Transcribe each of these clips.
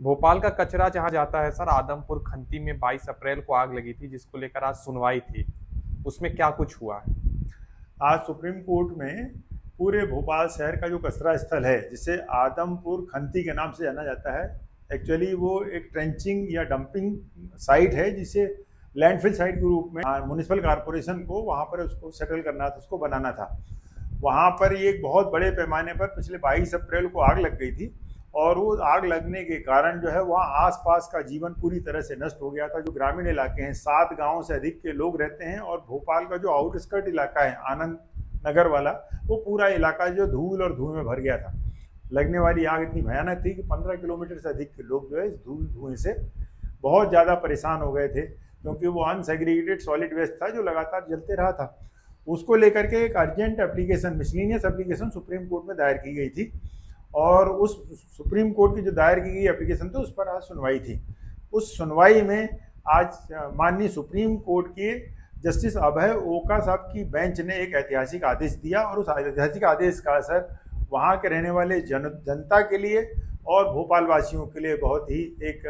भोपाल का कचरा जहां जाता है सर, आदमपुर खंती में 22 अप्रैल को आग लगी थी जिसको लेकर आज सुनवाई थी। उसमें क्या कुछ हुआ है? आज सुप्रीम कोर्ट में पूरे भोपाल शहर का जो कचरा स्थल है, जिसे आदमपुर खंती के नाम से जाना जाता है, एक्चुअली वो एक ट्रेंचिंग या डंपिंग साइट है, जिसे लैंडफिल साइट के रूप में म्युनिसिपल कॉरपोरेशन को वहाँ पर उसको सेटल करना था, उसको बनाना था। वहाँ पर ये एक बहुत बड़े पैमाने पर पिछले 22 अप्रैल को आग लग गई थी और वो आग लगने के कारण जो है वहाँ आसपास का जीवन पूरी तरह से नष्ट हो गया था। जो ग्रामीण इलाके हैं, 7 गाँव से अधिक के लोग रहते हैं और भोपाल का जो आउटस्कर्ट इलाका है, आनंद नगर वाला, वो पूरा इलाका जो धूल और धुएं में भर गया था। लगने वाली आग इतनी भयानक थी कि 15 किलोमीटर से अधिक के लोग जो है इस धूल धुएं से बहुत ज़्यादा परेशान हो गए थे, क्योंकि वो अनसेग्रीगेटेड सॉलिड वेस्ट था जो लगातार जलते रहा था। उसको लेकर के एक urgent application, miscellaneous application supreme court में दायर की गई थी और उस सुप्रीम कोर्ट की जो दायर की गई एप्लीकेशन थी उस पर आज सुनवाई थी। उस सुनवाई में आज माननीय सुप्रीम कोर्ट के जस्टिस अभय ओका साहब की बेंच ने एक ऐतिहासिक आदेश दिया और उस ऐतिहासिक आदेश का असर वहाँ के रहने वाले जनता के लिए और भोपाल वासियों के लिए बहुत ही एक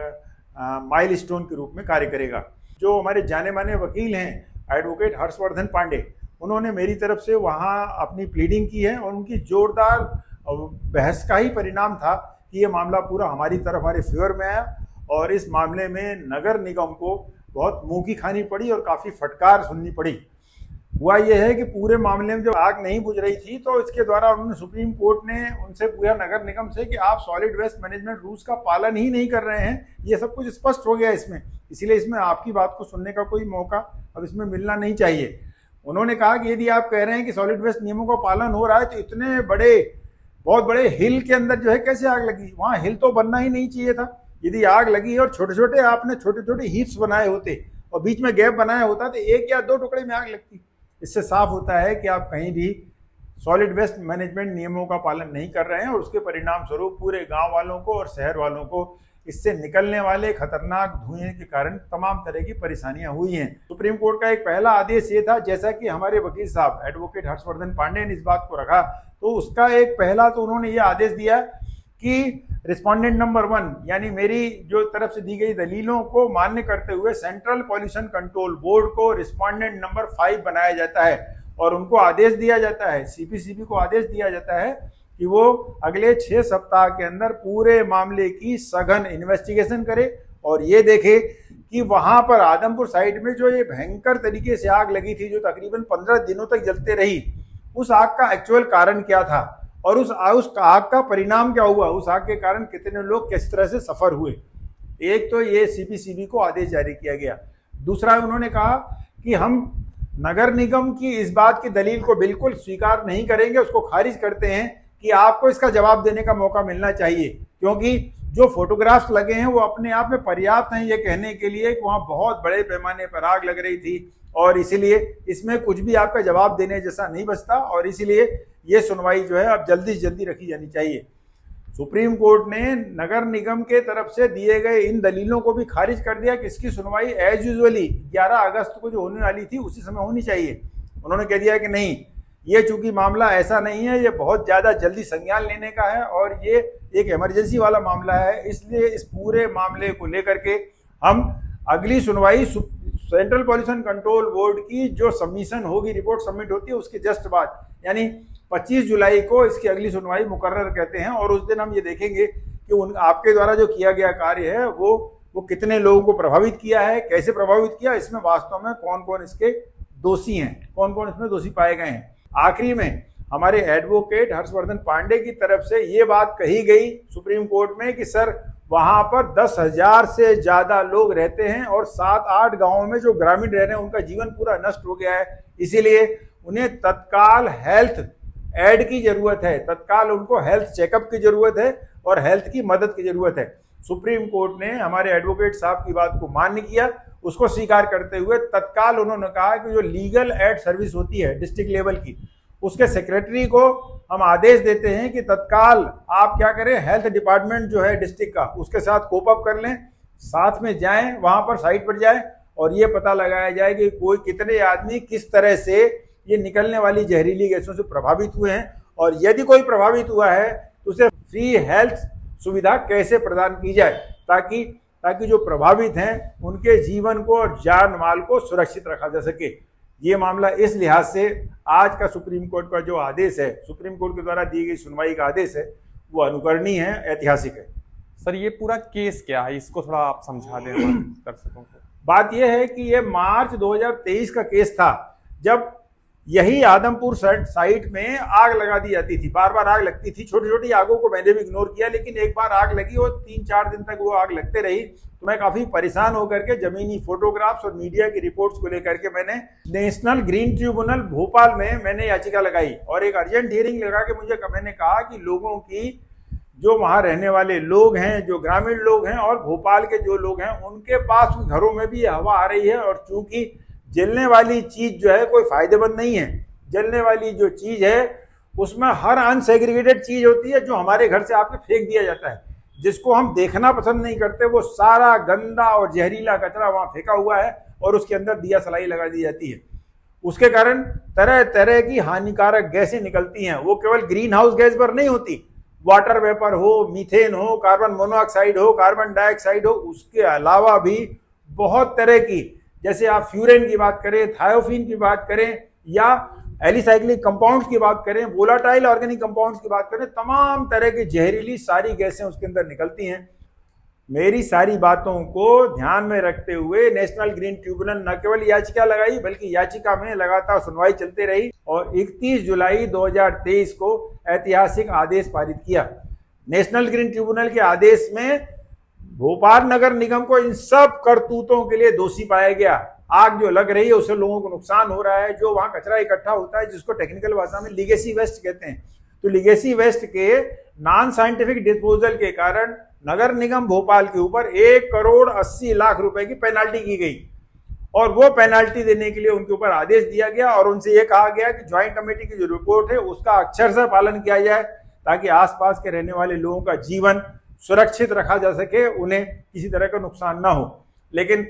माइलस्टोन के रूप में कार्य करेगा। जो हमारे जाने माने वकील हैं एडवोकेट हर्षवर्धन पांडे, उन्होंने मेरी तरफ से वहाँ अपनी प्लीडिंग की है और उनकी जोरदार बहस का ही परिणाम था कि ये मामला पूरा हमारी तरफ, हमारे फेवर में आया और इस मामले में नगर निगम को बहुत मुंह की खानी पड़ी और काफ़ी फटकार सुननी पड़ी। हुआ यह है कि पूरे मामले में जब आग नहीं बुझ रही थी तो इसके द्वारा उन्होंने, सुप्रीम कोर्ट ने उनसे पूछा नगर निगम से कि आप सॉलिड वेस्ट मैनेजमेंट रूल्स का पालन ही नहीं कर रहे हैं। ये सब कुछ स्पष्ट हो गया इसमें, इसीलिए इसमें आपकी बात को सुनने का कोई मौका अब इसमें मिलना नहीं चाहिए। उन्होंने कहा कि यदि आप कह रहे हैं कि सॉलिड वेस्ट नियमों का पालन हो रहा है तो इतने बहुत बड़े हिल के अंदर जो है कैसे आग लगी? वहाँ हिल तो बनना ही नहीं चाहिए था। यदि आग लगी और आपने छोटे छोटे हीप्स बनाए होते और बीच में गैप बनाया होता तो 1 या 2 टुकड़े में आग लगती। इससे साफ होता है कि आप कहीं भी सॉलिड वेस्ट मैनेजमेंट नियमों का पालन नहीं कर रहे हैं और उसके परिणाम स्वरूप पूरे गांव वालों को और शहर वालों को इससे निकलने वाले खतरनाक धुएं के कारण तमाम तरह की परेशानियां हुई हैं। सुप्रीम कोर्ट का एक पहला आदेश ये था, जैसा कि हमारे वकील साहब एडवोकेट हर्षवर्धन पांडे ने इस बात को रखा, तो उसका एक पहला तो उन्होंने ये आदेश दिया कि रिस्पोंडेंट नंबर 1 यानी मेरी जो तरफ से दी गई दलीलों को मान्य करते हुए सेंट्रल पॉल्यूशन कंट्रोल बोर्ड को रिस्पोंडेंट नंबर 5 बनाया जाता है और उनको आदेश दिया जाता है, सीपीसीबी को आदेश दिया जाता है कि वो अगले 6 सप्ताह के अंदर पूरे मामले की सघन इन्वेस्टिगेशन करे और ये देखे कि वहां पर आदमपुर साइड में जो ये भयंकर तरीके से आग लगी थी, जो तकरीबन 15 दिनों तक जलते रही, उस आग का एक्चुअल कारण क्या था और उस आग का परिणाम क्या हुआ, उस आग के कारण कितने लोग किस तरह से सफर हुए। एक तो ये सीपीसीबी को आदेश जारी किया गया। दूसरा, उन्होंने कहा कि हम नगर निगम की इस बात की दलील को बिल्कुल स्वीकार नहीं करेंगे, उसको खारिज करते हैं कि आपको इसका जवाब देने का मौका मिलना चाहिए, क्योंकि जो फोटोग्राफ्स लगे हैं वो अपने आप में पर्याप्त हैं ये कहने के लिए कि वहाँ बहुत बड़े पैमाने पर आग लग रही थी और इसीलिए इसमें कुछ भी आपका जवाब देने जैसा नहीं बचता और इसीलिए ये सुनवाई जो है अब जल्दी से जल्दी रखी जानी चाहिए। सुप्रीम कोर्ट ने नगर निगम के तरफ से दिए गए इन दलीलों को भी खारिज कर दिया कि इसकी सुनवाई एज यूजुअली 11 अगस्त को जो होने वाली थी उसी समय होनी चाहिए। उन्होंने कह दिया कि नहीं, ये चूंकि मामला ऐसा नहीं है, ये बहुत ज़्यादा जल्दी संज्ञान लेने का है और ये एक इमरजेंसी वाला मामला है, इसलिए इस पूरे मामले को लेकर के हम अगली सुनवाई सेंट्रल पॉल्यूशन कंट्रोल बोर्ड की जो सबमिशन होगी, रिपोर्ट सबमिट होती है, उसके जस्ट बाद यानी 25 जुलाई को इसकी अगली सुनवाई मुकर्रर कहते हैं और उस दिन हम ये देखेंगे कि आपके द्वारा जो किया गया कार्य है वो कितने लोगों को प्रभावित किया है, कैसे प्रभावित किया, इसमें वास्तव में कौन कौन इसके दोषी हैं, कौन कौन इसमें दोषी पाए गए हैं। आखिरी में हमारे एडवोकेट हर्षवर्धन पांडे की तरफ से ये बात कही गई सुप्रीम कोर्ट में कि सर वहां पर 10,000 से ज्यादा लोग रहते हैं और 7-8 गांवों में जो ग्रामीण रह रहे हैं उनका जीवन पूरा नष्ट हो गया है, इसीलिए उन्हें तत्काल हेल्थ एड की जरूरत है, तत्काल उनको हेल्थ चेकअप की जरूरत है और हेल्थ की मदद की जरूरत है। सुप्रीम कोर्ट ने हमारे एडवोकेट साहब की बात को मान्य किया, उसको स्वीकार करते हुए तत्काल उन्होंने कहा कि जो लीगल एड सर्विस होती है डिस्ट्रिक्ट लेवल की, उसके सेक्रेटरी को हम आदेश देते हैं कि तत्काल आप क्या करें, हेल्थ डिपार्टमेंट जो है डिस्ट्रिक्ट का उसके साथ कोप अप कर लें, साथ में जाएं, वहां पर साइट पर जाएं और ये पता लगाया जाए कि कोई कितने आदमी किस तरह से ये निकलने वाली जहरीली गैसों से प्रभावित हुए हैं और यदि कोई प्रभावित हुआ है तो उसे फ्री हेल्थ सुविधा कैसे प्रदान की जाए। ताकि ताकि जो प्रभावित हैं उनके जीवन को और जान माल को सुरक्षित रखा जा सके। ये मामला इस लिहाज से आज का सुप्रीम कोर्ट का जो आदेश है, सुप्रीम कोर्ट के द्वारा दी गई सुनवाई का आदेश है, वो अनुकरणीय है, ऐतिहासिक है। सर ये पूरा केस क्या है, इसको थोड़ा आप समझा दें हमारे दर्शकों को। बात यह है कि ये मार्च 2023 का केस था, जब यही आदमपुर साइट में आग लगा दी जाती थी। बार बार आग लगती थी, छोटी छोटी आगों को मैंने भी इग्नोर किया, लेकिन एक बार आग लगी और 3-4 दिन तक वो आग लगते रही। तो मैं काफी परेशान होकर के जमीनी फोटोग्राफ्स और मीडिया की रिपोर्ट्स को लेकर के मैंने नेशनल ग्रीन ट्रिब्यूनल भोपाल में मैंने याचिका लगाई और एक अर्जेंट हियरिंग लगा के मैंने कहा कि लोगों की, जो वहां रहने वाले लोग हैं, जो ग्रामीण लोग हैं और भोपाल के जो लोग हैं, उनके पास घरों में भी हवा आ रही है और चूंकि जलने वाली चीज जो है कोई फायदेमंद नहीं है। जलने वाली जो चीज है उसमें हर अनसेग्रीगेटेड चीज होती है जो हमारे घर से आपके फेंक दिया जाता है, जिसको हम देखना पसंद नहीं करते। वो सारा गंदा और जहरीला कचरा वहां फेंका हुआ है और उसके अंदर दिया सलाई लगा दी जाती है। उसके कारण तरह तरह की हानिकारक गैसें निकलती हैं। वो केवल ग्रीन हाउस गैस पर नहीं होती, वाटर वेपर हो, मीथेन हो, कार्बन मोनोऑक्साइड हो, कार्बन डाइऑक्साइड हो, उसके अलावा भी बहुत तरह की, जैसे आप फ्यूरेन की बात करें, थायोफिन की बात करें या एलिसाइक्लिक कंपाउंड्स की बात करें, वोलाटाइल ऑर्गेनिक कंपाउंड्स की बात करें, तमाम तरह की जहरीली सारी गैसें उसके अंदर निकलती हैं। मेरी सारी बातों को ध्यान में रखते हुए नेशनल ग्रीन ट्रिब्यूनल न केवल याचिका लगाई बल्कि याचिका में लगातार सुनवाई चलते रही और 31 जुलाई 2023 को ऐतिहासिक आदेश पारित किया। नेशनल ग्रीन ट्रिब्यूनल के आदेश में भोपाल नगर निगम को इन सब करतूतों के लिए दोषी पाया गया। आग जो लग रही है उससे लोगों को नुकसान हो रहा है, जो वहां कचरा इकट्ठा होता है जिसको टेक्निकल भाषा में लीगेसी वेस्ट कहते हैं, तो लीगेसी वेस्ट के नॉन साइंटिफिक डिस्पोजल के कारण नगर निगम भोपाल के ऊपर 1,80,00,000 रुपए की पेनाल्टी की गई और वो पेनाल्टी देने के लिए उनके ऊपर आदेश दिया गया और उनसे ये कहा गया कि ज्वाइंट कमेटी की जो रिपोर्ट है उसका अक्षरशः पालन किया जाए ताकि आसपास के रहने वाले लोगों का जीवन सुरक्षित रखा जा सके, उन्हें किसी तरह का नुकसान ना हो। लेकिन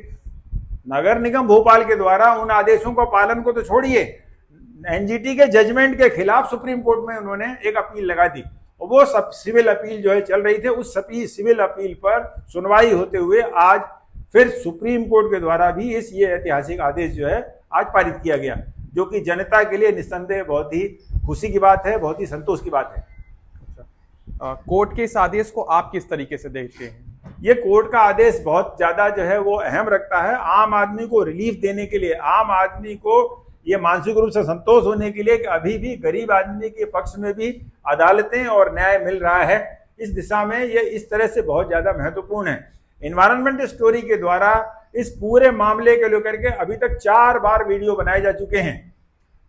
नगर निगम भोपाल के द्वारा उन आदेशों का पालन को तो छोड़िए, एनजीटी के जजमेंट के खिलाफ सुप्रीम कोर्ट में उन्होंने एक अपील लगा दी और वो सब सिविल अपील जो है चल रही थी। उस सिविल अपील पर सुनवाई होते हुए आज फिर सुप्रीम कोर्ट के द्वारा भी ये ऐतिहासिक आदेश जो है आज पारित किया गया, जो कि जनता के लिए निस्संदेह बहुत ही खुशी की बात है, बहुत ही संतोष की बात है। कोर्ट के इस आदेश को आप किस तरीके से देखते हैं? ये कोर्ट का आदेश बहुत ज्यादा जो है वो अहम रखता है आम आदमी को रिलीफ देने के लिए, आम आदमी को ये मानसिक रूप से संतोष होने के लिए कि अभी भी गरीब आदमी के पक्ष में भी अदालतें और न्याय मिल रहा है। इस दिशा में ये इस तरह से बहुत ज्यादा महत्वपूर्ण है। एनवायरमेंट स्टोरी के द्वारा इस पूरे मामले को लेकर के अभी तक 4 बार वीडियो बनाए जा चुके हैं।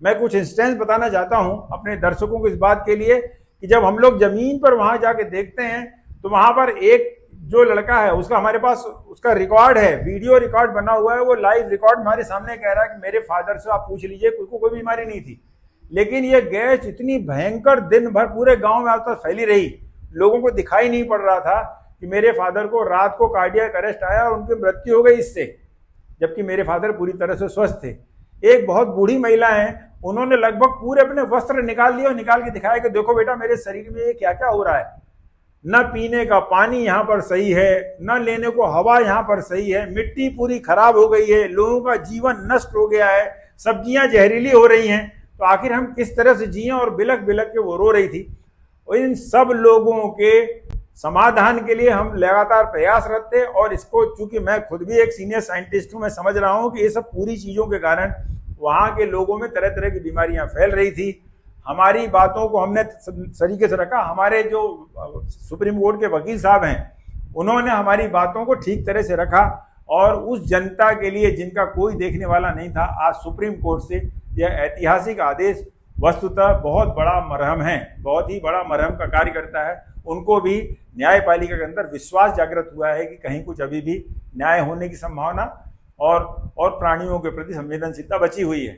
मैं कुछ इंस्टेंस बताना चाहता हूं अपने दर्शकों को इस बात के लिए कि जब हम लोग जमीन पर वहां जाके देखते हैं तो वहां पर एक जो लड़का है उसका हमारे पास उसका रिकॉर्ड है, वीडियो रिकॉर्ड बना हुआ है, वो लाइव रिकॉर्ड हमारे सामने कह रहा है कि मेरे फादर से आप पूछ लीजिए, उनको कोई बीमारी नहीं थी, लेकिन ये गैस इतनी भयंकर दिन भर पूरे गांव में आज तक फैली रही, लोगों को दिखाई नहीं पड़ रहा था कि मेरे फादर को रात को कार्डियक अरेस्ट आया और उनकी मृत्यु हो गई इससे, जबकि मेरे फादर पूरी तरह से स्वस्थ थे। एक बहुत बूढ़ी महिला है, उन्होंने लगभग पूरे अपने वस्त्र निकाल लिए और निकाल के दिखाया कि देखो बेटा मेरे शरीर में ये क्या क्या हो रहा है, न पीने का पानी यहाँ पर सही है, न लेने को हवा यहाँ पर सही है, मिट्टी पूरी खराब हो गई है, लोगों का जीवन नष्ट हो गया है, सब्जियां जहरीली हो रही हैं, तो आखिर हम किस तरह से जिए, और बिलक बिलक के वो रो रही थी। और इन सब लोगों के समाधान के लिए हम लगातार प्रयासरत थे और इसको, चूंकि मैं खुद भी एक सीनियर साइंटिस्ट हूं, मैं समझ रहा हूं कि ये सब पूरी चीजों के कारण वहां के लोगों में तरह तरह की बीमारियां फैल रही थी। हमारी बातों को हमने तरीके से रखा, हमारे जो सुप्रीम कोर्ट के वकील साहब हैं उन्होंने हमारी बातों को ठीक तरह से रखा और उस जनता के लिए जिनका कोई देखने वाला नहीं था, आज सुप्रीम कोर्ट से यह ऐतिहासिक आदेश वस्तुतः बहुत बड़ा मरहम है, बहुत ही बड़ा मरहम का कार्य करता है। उनको भी न्यायपालिका के अंदर विश्वास जागृत हुआ है कि कहीं कुछ अभी भी न्याय होने की संभावना और प्राणियों के प्रति संवेदनशीलता बची हुई है।